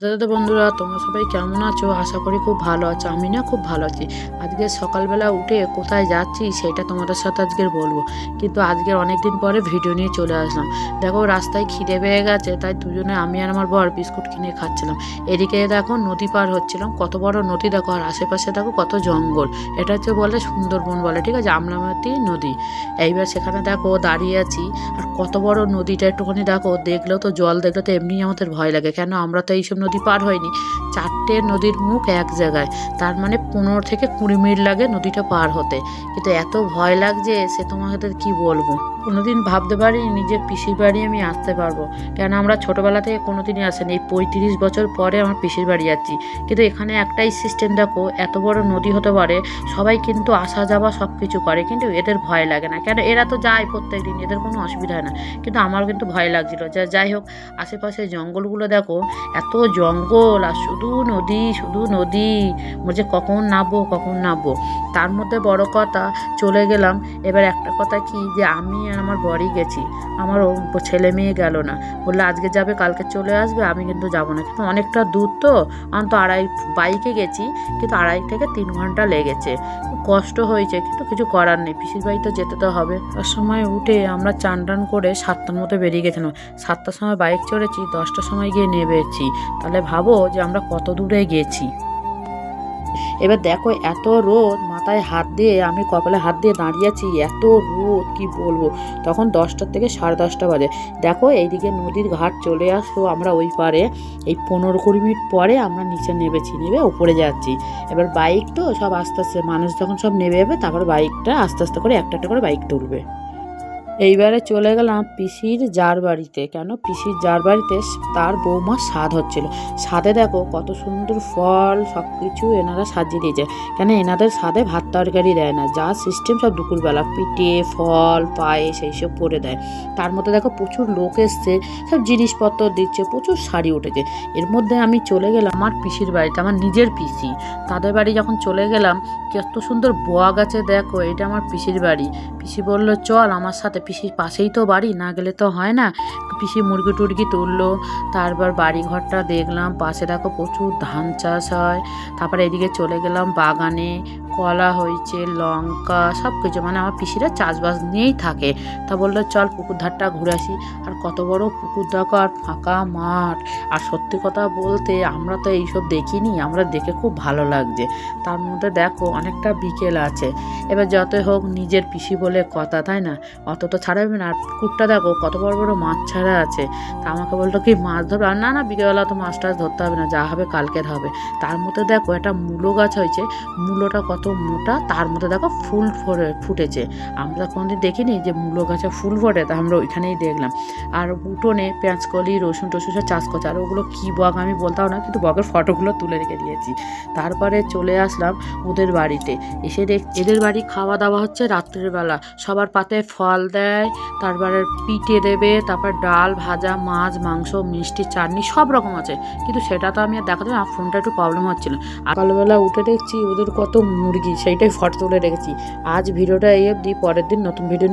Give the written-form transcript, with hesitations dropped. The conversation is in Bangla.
দাদা বন্ধুরা, তোমরা সবাই কেমন আছো? আশা করি খুব ভালো আছো। আমি না খুব ভালো আছি। আজকে সকালবেলা উঠে কোথায় যাচ্ছি সেটা তোমাদের সাথে আজকের বলবো, কিন্তু আজকে অনেকদিন পরে ভিডিও নিয়ে চলে আসলাম। দেখো, রাস্তায় খিদে পেয়ে গেছে, তাই দুজনে আমি আর আমার বর বিস্কুট কিনে খাচ্ছিলাম। এদিকে দেখো নদী পার হচ্ছিলাম, কত বড় নদী দেখো, আর আশেপাশে দেখো কত জঙ্গল। এটা হচ্ছে বলে সুন্দরবন বলে, ঠিক আছে, আমলামাতি নদী। এইবার সেখানে দেখো দাঁড়িয়ে আছি, আর কত বড় নদীটা একটুখানি দেখো, দেখলেও তো জল দেখলে তো এমনি আমাদের ভয় লাগে, কেন আমরা তো এইসব নদী পার হয়নি। 4টে নদীর মুখ এক জায়গায়, তার মানে 15 থেকে 20 মিনিট লাগে নদীটা পার হতে, কিন্তু এত ভয় লাগছে সে তোমাকে কি বলবো। কোনোদিন ভাবতে পারিনি নিজের পিসির বাড়ি আমি আসতে পারবো, কেন আমরা ছোটোবেলা থেকে কোনোদিনই আসেনি। এই 35 বছর পরে আমার পিসির বাড়ি যাচ্ছি, কিন্তু এখানে একটাই সিস্টেম দেখো, এত বড় নদী হতে পারে, সবাই কিন্তু আসা যাওয়া সব কিছু করে, কিন্তু এদের ভয় লাগে না, কেন এরা তো যায় প্রত্যেক দিন, এদের কোনো অসুবিধা হয় না। কিন্তু আমার কিন্তু ভয় লাগছিল। যাই হোক, আশেপাশে জঙ্গলগুলো দেখো, এত জঙ্গল আর শুধু নদী শুধু নদী, বলছে কখন নামবো কখন নামবো। তার মধ্যে বড় কথা, চলে গেলাম। এবার একটা কথা কি, যে আমি আর আমার বরই গেছি, আমার ছেলে মেয়ে গেল না, বললে আজকে যাবে কালকে চলে আসবে, আমি কিন্তু যাবো না, কিন্তু অনেকটা দূর তো, অন্ত বাইকে গেছি, কিন্তু 2.5 থেকে 3 ঘন্টা লেগেছে। কষ্ট হয়েছে, কিন্তু কিছু করার নেই, পিসির বাড়ি তো যেতে তো হবে। তার সময় উঠে আমরা চান টান করে 7টার মতো বেরিয়ে গেছিলাম। 7টার সময় বাইক চড়েছি, 10টার সময় গিয়ে নেমেছি। তাহলে ভাবো যে আমরা কত দূরে গেছি। এবার দেখো এত রোদ, মাথায় হাত দিয়ে আমি কপালে হাত দিয়ে দাঁড়িয়ে আছি, এত রোদ কি বলবো। তখন 10টা থেকে 10:30 বাজে। দেখো এইদিকে নদীর ঘাট চলে আসলো, আমরা ওই পারে এই 15-20 মিনিট পরে আমরা নিচে নেমে উপরে যাচ্ছি। এবার বাইক তো সব আস্তে আস্তে, মানুষ যখন সব নেমে যাবে তারপর বাইকটা আস্তে আস্তে করে একটা একটা করে বাইক তুলবে। এইবারে চলে গেলাম পিসির জার বাড়িতে, কেন পিসির জার বাড়িতে তার বৌমার স্বাদ হচ্ছিল। স্বাদে দেখো কত সুন্দর ফল সব কিছু এনারা সাজিয়ে দিয়েছে, কেন এনাদের স্বাদে ভাত তরকারি দেয় না, যা সিস্টেম সব দুপুরবেলা পিঠে ফল পায়েস এইসব করে দেয়। তার মধ্যে দেখো প্রচুর লোক এসছে, সব জিনিসপত্র দিচ্ছে, প্রচুর শাড়ি উঠেছে। এর মধ্যে আমি চলে গেলাম আমার পিসির বাড়িতে, আমার নিজের পিসি, তাদের বাড়ি যখন চলে গেলাম, কত সুন্দর বোয়া গাছে দেখো, এটা আমার পিসির বাড়ি। পিসি বলল চল আমার সাথে, পিসির পাশেই তো বাড়ি, না গেলে তো হয় না। পিসি মুরগি টুরগি তুললো, তারপর বাড়ি ঘরটা দেখলাম, পাশে দেখো প্রচুর ধান চাষ হয়। তারপরে এদিকে চলে গেলাম বাগানে, কলা হয়েছে, লঙ্কা সব কিছু, মানে আমার পিসিরা চাষবাস নিয়েই থাকে। তা বললো চল পুকুর ধারটা ঘুরে আসি। আর কত বড় পুকুর দেখো, আর ফাঁকা মাঠ। আর সত্যি কথা বলতে আমরা তো এইসব দেখিনি, আমরা দেখে খুব ভালো লাগছে। তার মধ্যে দেখো অনেকটা বিকেল আছে। এবার যতই হোক নিজের পিসি বলে কথা, তাই না, অত তো ছাড়াবে না। আর পুকুরটা দেখো কত বড় বড় মাছ ছাড়া আছে। তা আমাকে বললো কি মাছ ধরো, আর না না বিকেলবেলা তো মাছ টাছ ধরতে হবে না, যা হবে কালকের হবে। তার মধ্যে দেখো একটা মূলো গাছ হয়েছে, মূলোটা কত মোটা, তার মধ্যে দেখো ফুল ফুটেছে। আমরা কোনোদিন দেখিনি যে মূলো গাছে ফুল ফোটে, তা আমরা ওইখানেই দেখলাম। আর উঠোনে পেঁয়াজকলি রসুন টসুন সব চাষ করছে, আর ওগুলো কী বক আমি বলতাম না, কিন্তু বকের ফটোগুলো তুলে রেখে দিয়েছি। তারপরে চলে আসলাম ওদের বাড়িতে। এসে এদের বাড়ি খাওয়া দাওয়া হচ্ছে রাত্রের বেলা, সবার পাতে ফল দেয়, তারপরে পিঠে দেবে, তারপর ডাল ভাজা মাছ মাংস মিষ্টি চাটনি সব রকম আছে, কিন্তু সেটা তো আমি আর দেখাতে আমার ফোনটা একটু প্রবলেম হচ্ছিলো। সকালবেলা উঠে দেখছি ওদের কত মুরগি, সেইটাই ফটো তুলে রেখেছি। আজ ভিডিওটা এই অবধি, পরের দিন নতুন ভিডিও